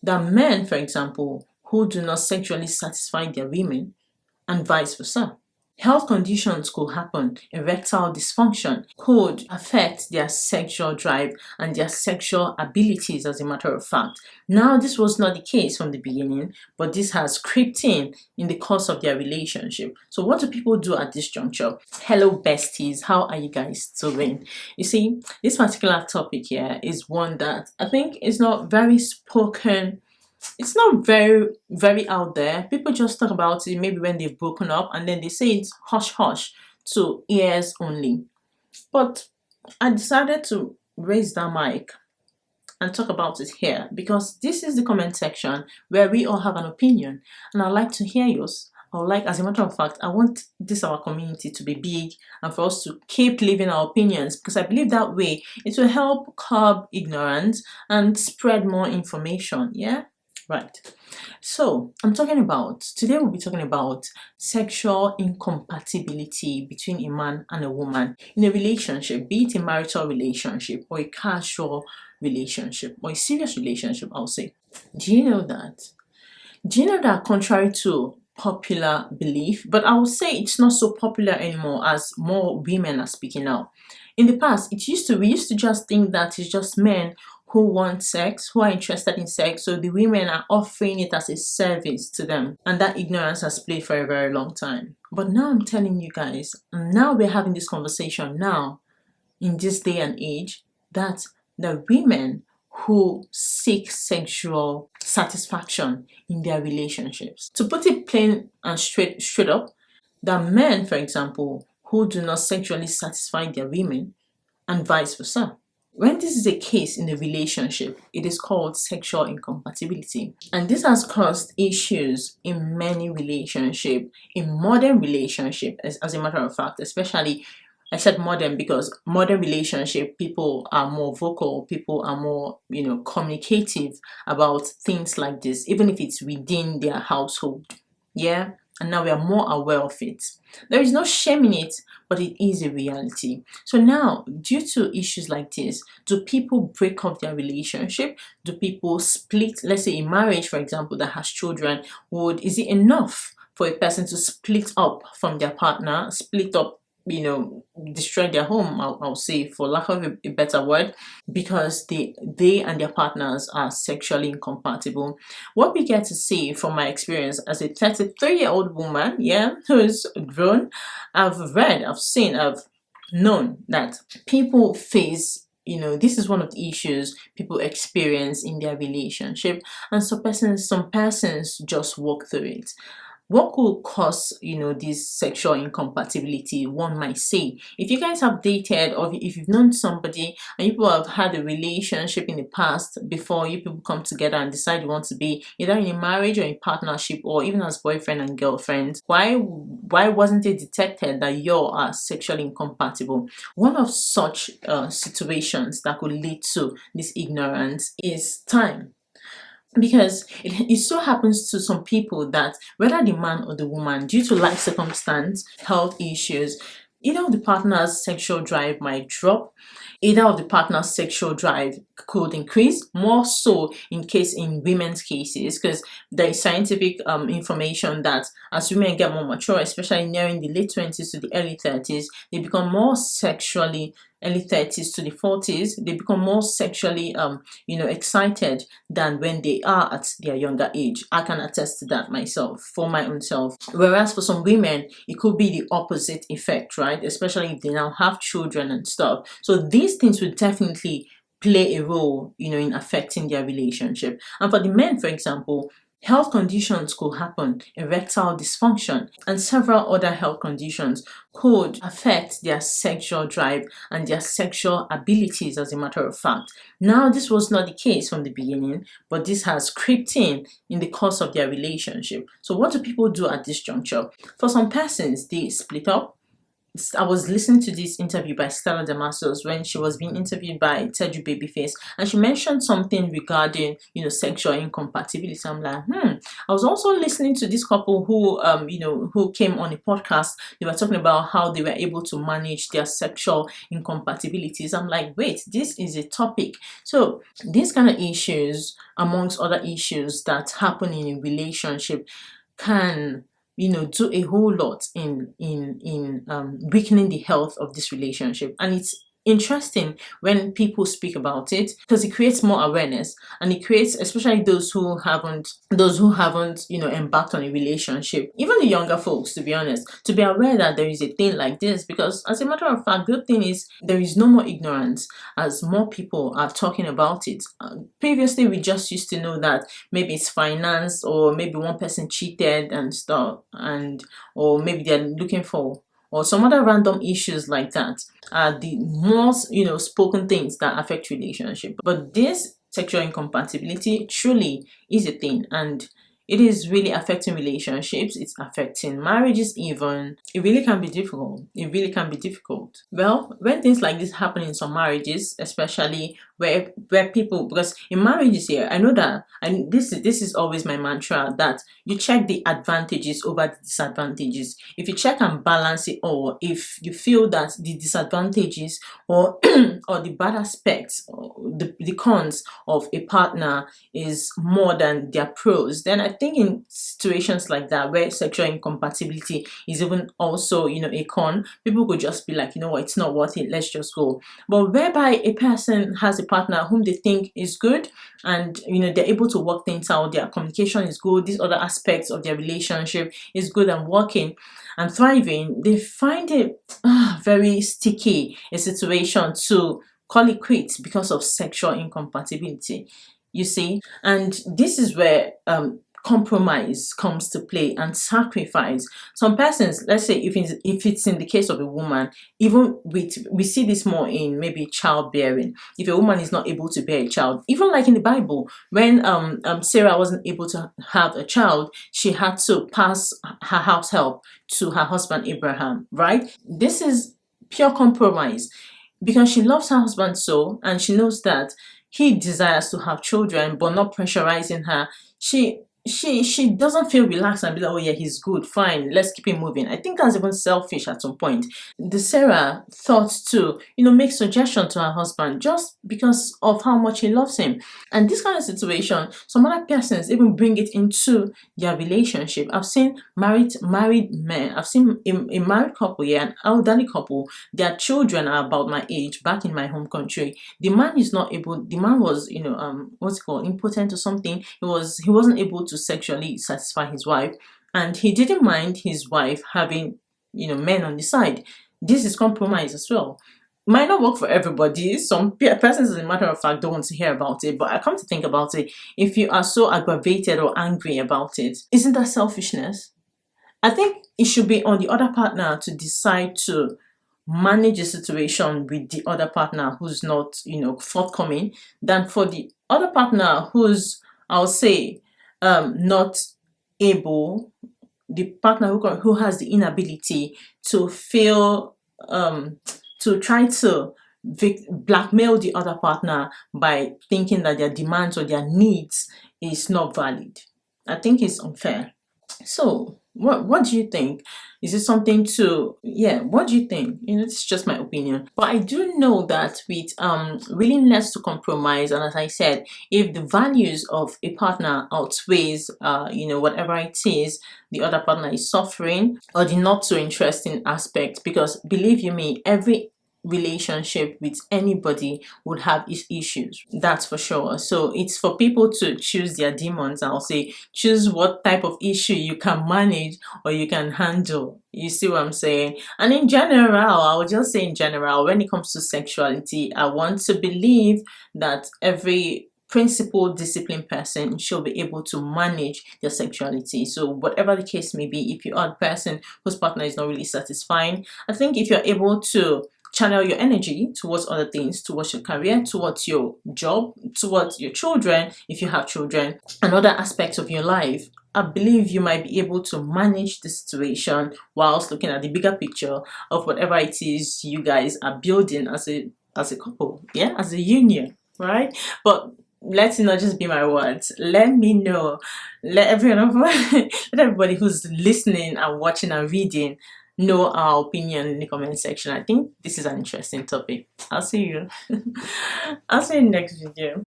There are men, for example, who do not sexually satisfy their women, and vice versa. Health conditions could happen. Erectile dysfunction could affect their sexual drive and their sexual abilities, as a matter of fact. Now, this was not the case from the beginning, but this has crept in the course of their relationship. So what do people do at this juncture? Hello, besties. How are you guys doing? You see, this particular topic here is one that I think is not very spoken. It's not very out there. People just talk about it maybe when they've broken up, and then they say it's hush hush to ears only. But I decided to raise that mic and talk about it here because this is the comment section where we all have an opinion, and I'd like to hear yours. I would like, as a matter of fact, I want this our community to be big and for us to keep living our opinions, because I believe that way it will help curb ignorance and spread more information. Yeah. Right. So today we'll be talking about sexual incompatibility between a man and a woman in a relationship, be it a marital relationship or a casual relationship or a serious relationship, I'll say. Do you know that? Contrary to popular belief, but I would say it's not so popular anymore as more women are speaking out. In the past, we used to just think that it's just men who want sex, who are interested in sex, so the women are offering it as a service to them, and that ignorance has played for a very long time. But now I'm telling you guys, and now we're having this conversation now, in this day and age, that the women who seek sexual satisfaction in their relationships. To put it plain and straight up, the men, for example, who do not sexually satisfy their women, and vice versa. When this is a case in a relationship, it is called sexual incompatibility. And this has caused issues in many relationships, in modern relationships, as a matter of fact, especially I said modern because modern relationship, people are more vocal, people are more, communicative about things like this, even if it's within their household. Yeah. And now we are more aware of it. There is no shame in it, but it is a reality. So now, due to issues like this, do people break up their relationship? Do people split? Let's say in marriage, for example, that has children, is it enough for a person to split up from their partner, split up, destroy their home, I'll say, for lack of a better word, because they and their partners are sexually incompatible? What we get to see from my experience as a 33-year-old woman, who's grown, I've known that people face, this is one of the issues people experience in their relationship, and some persons just walk through it. What could cause, this sexual incompatibility? One might say, if you guys have dated or if you've known somebody and you people have had a relationship in the past before you people come together and decide you want to be either in a marriage or in partnership or even as boyfriend and girlfriend, why wasn't it detected that you are sexually incompatible? One of such situations that could lead to this ignorance is time. Because it so happens to some people that whether the man or the woman, due to life circumstance, health issues, either of the partner's sexual drive might drop, either of the partner's sexual drive could increase, more so in women's cases, because there is scientific information that as women get more mature, especially nearing the late 20s to the early 30s, they become more sexually early 30s to the 40s, they become more sexually excited than when they are at their younger age. I can attest to that myself, for my own self. Whereas for some women, it could be the opposite effect, right? Especially if they now have children and stuff. So these things would definitely play a role, in affecting their relationship. And for the men, for example, health conditions could happen. Erectile dysfunction and several other health conditions could affect their sexual drive and their sexual abilities, as a matter of fact. Now, this was not the case from the beginning, but this has crept in the course of their relationship. So what do people do at this juncture? For some persons, they split up. I was listening to this interview by Stella Damasos when she was being interviewed by Teju Babyface, and she mentioned something regarding, sexual incompatibility. I'm like, I was also listening to this couple who came on a podcast. They were talking about how they were able to manage their sexual incompatibilities. I'm like, wait, this is a topic. So these kind of issues, amongst other issues that happen in a relationship, can do a whole lot in weakening the health of this relationship. And it's interesting when people speak about it, because it creates more awareness, and it creates, especially those who haven't embarked on a relationship, even the younger folks, to be honest, to be aware that there is a thing like this. Because as a matter of fact, the thing is, there is no more ignorance as more people are talking about it. Previously, we just used to know that maybe it's finance, or maybe one person cheated and stuff, or maybe they're looking for, or some other random issues like that are the most spoken things that affect relationship. But this sexual incompatibility truly is a thing, and it is really affecting relationships. It's affecting marriages even. It really can be difficult. It really can be difficult. Well, when things like this happen in some marriages, especially where people, because in marriages here, I know that, and this is always my mantra, that you check the advantages over the disadvantages. If you check and balance it all, if you feel that the disadvantages or or the bad aspects, or the cons of a partner is more than their pros, then I think in situations like that, where sexual incompatibility is even also a con, people could just be like, what, it's not worth it, let's just go. But whereby a person has a partner whom they think is good, and they're able to work things out, their communication is good, these other aspects of their relationship is good and working and thriving, they find it very sticky a situation to call it quits because of sexual incompatibility, you see. And this is where compromise comes to play, and sacrifice. Some persons, let's say if it's in the case of a woman, even we see this more in maybe childbearing. If a woman is not able to bear a child, even like in the Bible, when Sarah wasn't able to have a child, she had to pass her house help to her husband Abraham, right? This is pure compromise, because she loves her husband so, and she knows that he desires to have children, but not pressurizing her. She doesn't feel relaxed and be like, oh yeah, he's good, fine, let's keep him moving. I think that's even selfish at some point. The Sarah thought to make suggestion to her husband just because of how much he loves him. And this kind of situation, some other persons even bring it into their relationship. I've seen married men, I've seen a married couple, an elderly couple, their children are about my age, back in my home country. The man was what's it called, impotent or something. He wasn't able to sexually satisfy his wife, and he didn't mind his wife having men on the side. This is compromise as well. Might not work for everybody. Some persons, as a matter of fact, don't want to hear about it. But I come to think about it, if you are so aggravated or angry about it, isn't that selfishness? I think it should be on the other partner to decide to manage a situation with the other partner who's not forthcoming, than for the other partner who's, I'll say, not able, the partner who has the inability to feel, to try to blackmail the other partner by thinking that their demands or their needs is not valid. I think it's unfair. So what do you think? Is it something to, what do you think? It's just my opinion. But I do know that with willingness to compromise, and as I said, if the values of a partner outweighs whatever it is the other partner is suffering, or the not so interesting aspect, because believe you me, every relationship with anybody would have its issues, that's for sure. So it's for people to choose their demons. I'll say, choose what type of issue you can manage or you can handle. You see what I'm saying? And in general, I would just say in general, when it comes to sexuality, I want to believe that every principled, disciplined person should be able to manage their sexuality. So whatever the case may be, if you are a person whose partner is not really satisfying, I think if you're able to channel your energy towards other things, towards your career, towards your job, towards your children, if you have children, and other aspects of your life, I believe you might be able to manage the situation whilst looking at the bigger picture of whatever it is you guys are building as a couple, yeah, as a union, right? But let it not just be my words. Let me know. Let everyone, let everybody who's listening and watching and reading know our opinion in the comment section. I think this is an interesting topic. I'll see you. I'll see you in the next video.